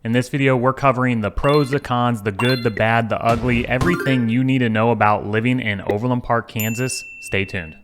In this video, we're covering the pros, the cons, the good, the bad, the ugly, everything you need to know about living in Overland Park, Kansas. Stay tuned.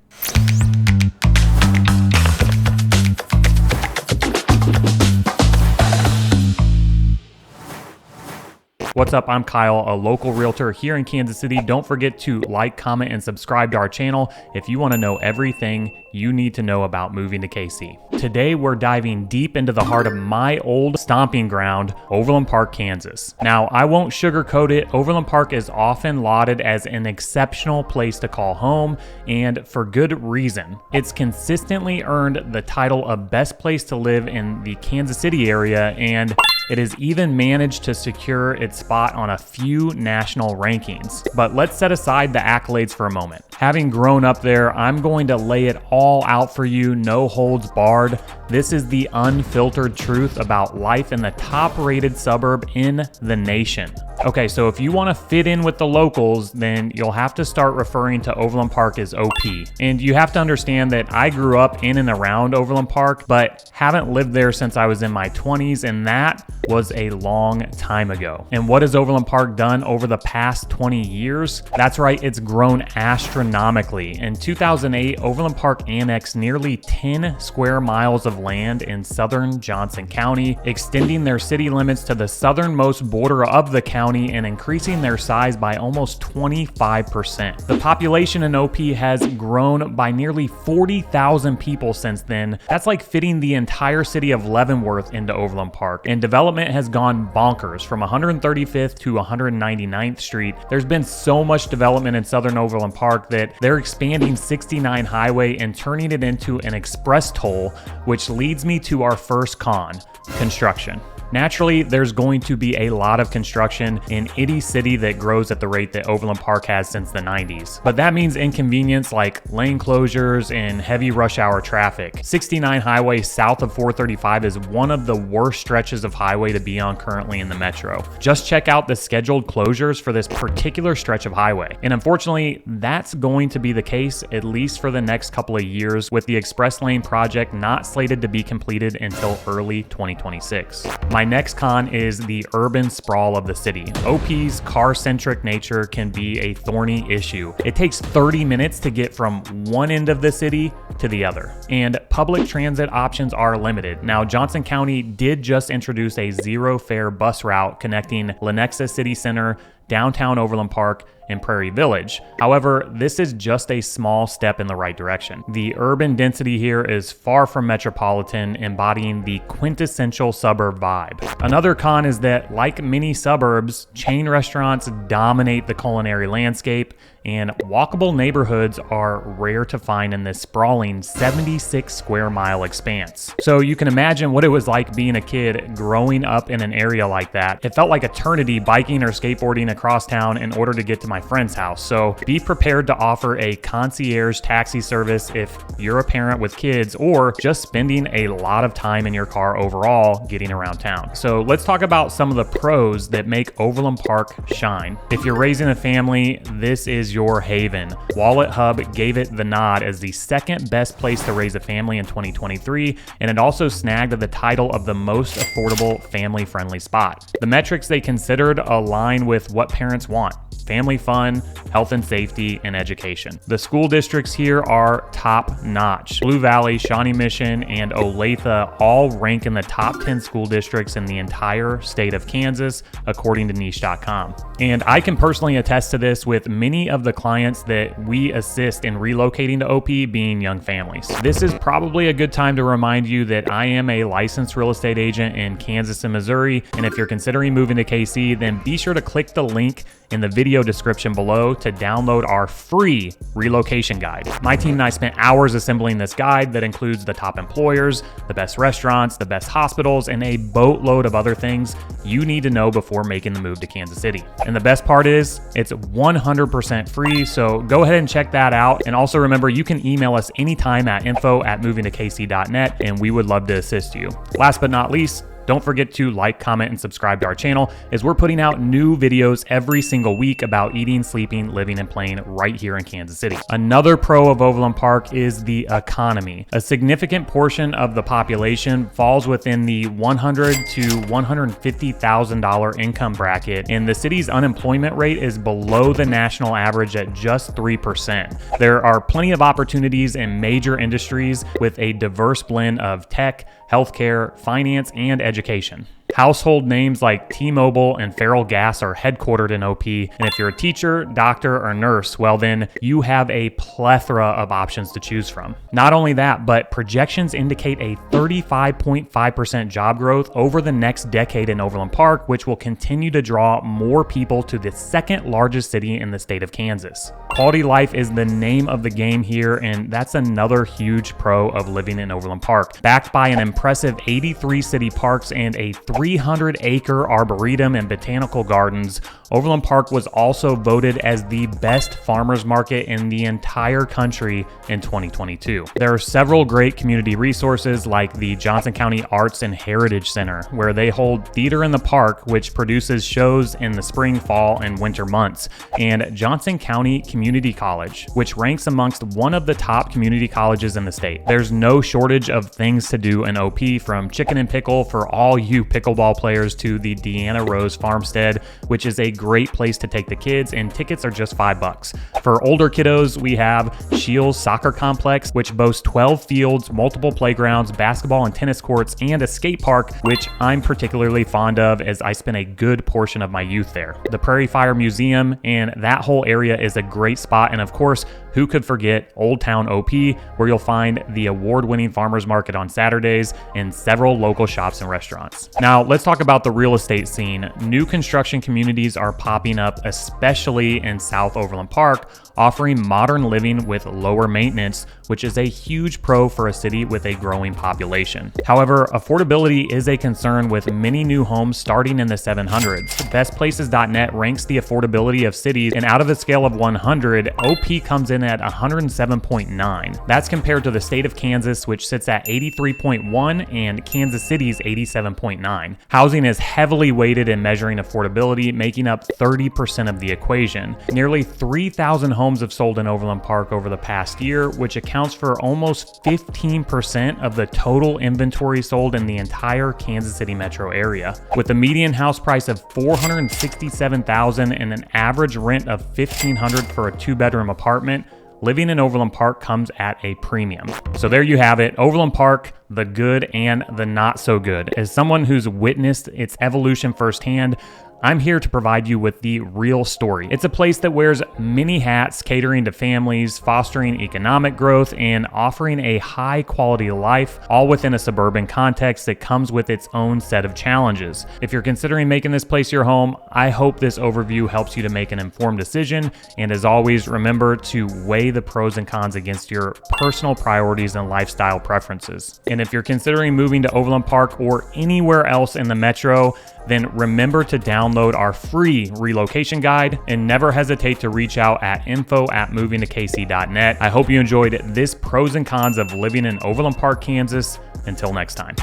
What's up? I'm Kyle, a local realtor here in Kansas City. Don't forget to like, comment, and subscribe to our channel if you want to know everything you need to know about moving to KC. Today, we're diving deep into the heart of my old stomping ground, Overland Park, Kansas. Now, I won't sugarcoat it. Overland Park is often lauded as an exceptional place to call home, and for good reason. It's consistently earned the title of best place to live in the Kansas City area, and it has even managed to secure its spot on a few national rankings. But let's set aside the accolades for a moment. Having grown up there, I'm going to lay it all out for you, no holds barred. This is the unfiltered truth about life in the top-rated suburb in the nation. Okay, so if you want to fit in with the locals, then you'll have to start referring to Overland Park as OP. And you have to understand that I grew up in and around Overland Park, but haven't lived there since I was in my 20s, and that was a long time ago. And what has Overland Park done over the past 20 years? That's right, it's grown astronomically. In 2008, Overland Park annexed nearly 10 square miles of land in southern Johnson County, extending their city limits to the southernmost border of the county and increasing their size by almost 25%. The population in OP has grown by nearly 40,000 people since then. That's like fitting the entire city of Leavenworth into Overland Park. And development has gone bonkers from 135th to 199th Street. There's been so much development in southern Overland Park that they're expanding 69 Highway and turning it into an express toll, which leads me to our first con: construction. Naturally, there's going to be a lot of construction in any city that grows at the rate that Overland Park has since the 90s. But that means inconvenience like lane closures and heavy rush hour traffic. 69 Highway south of 435 is one of the worst stretches of highway to be on currently in the metro. Just check out the scheduled closures for this particular stretch of highway. And unfortunately, that's going to be the case at least for the next couple of years, with the express lane project not slated to be completed until early 2026. My next con is the urban sprawl of the city. OP's car-centric nature can be a thorny issue. It takes 30 minutes to get from one end of the city to the other, and public transit options are limited. Now, Johnson County did just introduce a zero-fare bus route connecting Lenexa City Center, downtown Overland Park, and Prairie Village. However, this is just a small step in the right direction. The urban density here is far from metropolitan, embodying the quintessential suburb vibe. Another con is that, like many suburbs, chain restaurants dominate the culinary landscape, and walkable neighborhoods are rare to find in this sprawling 76 square mile expanse. So you can imagine what it was like being a kid growing up in an area like that. It felt like eternity biking or skateboarding across town in order to get to my friend's house. So be prepared to offer a concierge taxi service if you're a parent with kids, or just spending a lot of time in your car overall getting around town. So let's talk about some of the pros that make Overland Park shine. If you're raising a family, this is your haven. Wallet Hub gave it the nod as the second best place to raise a family in 2023, and it also snagged the title of the most affordable family-friendly spot. The metrics they considered align with what parents want: family fun, health and safety, and education. The school districts here are top-notch. Blue Valley, Shawnee Mission, and Olathe all rank in the top 10 school districts in the entire state of Kansas, according to niche.com. And I can personally attest to this, with many of the clients that we assist in relocating to OP being young families. This is probably a good time to remind you that I am a licensed real estate agent in Kansas and Missouri, and if you're considering moving to KC, then be sure to click the link in the video description below to download our free relocation guide. My team and I spent hours assembling this guide that includes the top employers, the best restaurants, the best hospitals, and a boatload of other things you need to know before making the move to Kansas City. And the best part is, it's 100% free, so go ahead and check that out. And also remember, you can email us anytime at info@movingtokc.net, and we would love to assist you. Last but not least, Don't forget to like, comment, and subscribe to our channel as we're putting out new videos every single week about eating, sleeping, living, and playing right here in Kansas City. Another pro of Overland Park is the economy. A significant portion of the population falls within the $100,000 to $150,000 income bracket, and the city's unemployment rate is below the national average at just 3%. There are plenty of opportunities in major industries with a diverse blend of tech, healthcare, finance, and education. Household names like T-Mobile and Feral Gas are headquartered in OP, and if you're a teacher, doctor, or nurse, well then you have a plethora of options to choose from. Not only that, but projections indicate a 35.5% job growth over the next decade in Overland Park, which will continue to draw more people to the second largest city in the state of Kansas. Quality life is the name of the game here, and that's another huge pro of living in Overland Park. Backed by an impressive 83 city parks and a 300-acre arboretum and botanical gardens, Overland Park was also voted as the best farmers market in the entire country in 2022. There are several great community resources like the Johnson County Arts and Heritage Center, where they hold Theater in the Park, which produces shows in the spring, fall, and winter months, and Johnson County Community College, which ranks amongst one of the top community colleges in the state. There's no shortage of things to do in OP, from chicken and pickle for all you pickleball players to the Deanna Rose Farmstead, which is a great place to take the kids, and tickets are just $5. For older kiddos, we have Shields Soccer Complex, which boasts 12 fields, multiple playgrounds, basketball and tennis courts, and a skate park, which I'm particularly fond of as I spent a good portion of my youth there. The Prairie Fire Museum and that whole area is a great spot, and of course, who could forget Old Town OP, where you'll find the award-winning farmers market on Saturdays and several local shops and restaurants. Now, let's talk about the real estate scene. New construction communities are popping up, especially in South Overland Park, offering modern living with lower maintenance, which is a huge pro for a city with a growing population. However, affordability is a concern with many new homes starting in the 700s. BestPlaces.net ranks the affordability of cities, and out of a scale of 100, OP comes in at 107.9. That's compared to the state of Kansas, which sits at 83.1, and Kansas City's 87.9. Housing is heavily weighted in measuring affordability, making up 30% of the equation. Nearly 3,000 homes have sold in Overland Park over the past year, which accounts for almost 15% of the total inventory sold in the entire Kansas City metro area. With a median house price of $467,000 and an average rent of $1,500 for a two-bedroom apartment, living in Overland Park comes at a premium. So there you have it, Overland Park, the good and the not so good. As someone who's witnessed its evolution firsthand, I'm here to provide you with the real story. It's a place that wears many hats, catering to families, fostering economic growth, and offering a high quality life, all within a suburban context that comes with its own set of challenges. If you're considering making this place your home, I hope this overview helps you to make an informed decision. And as always, remember to weigh the pros and cons against your personal priorities and lifestyle preferences. And if you're considering moving to Overland Park or anywhere else in the metro, then remember to download our free relocation guide and never hesitate to reach out at info@movingtokc.net. I hope you enjoyed this pros and cons of living in Overland Park, Kansas. Until next time.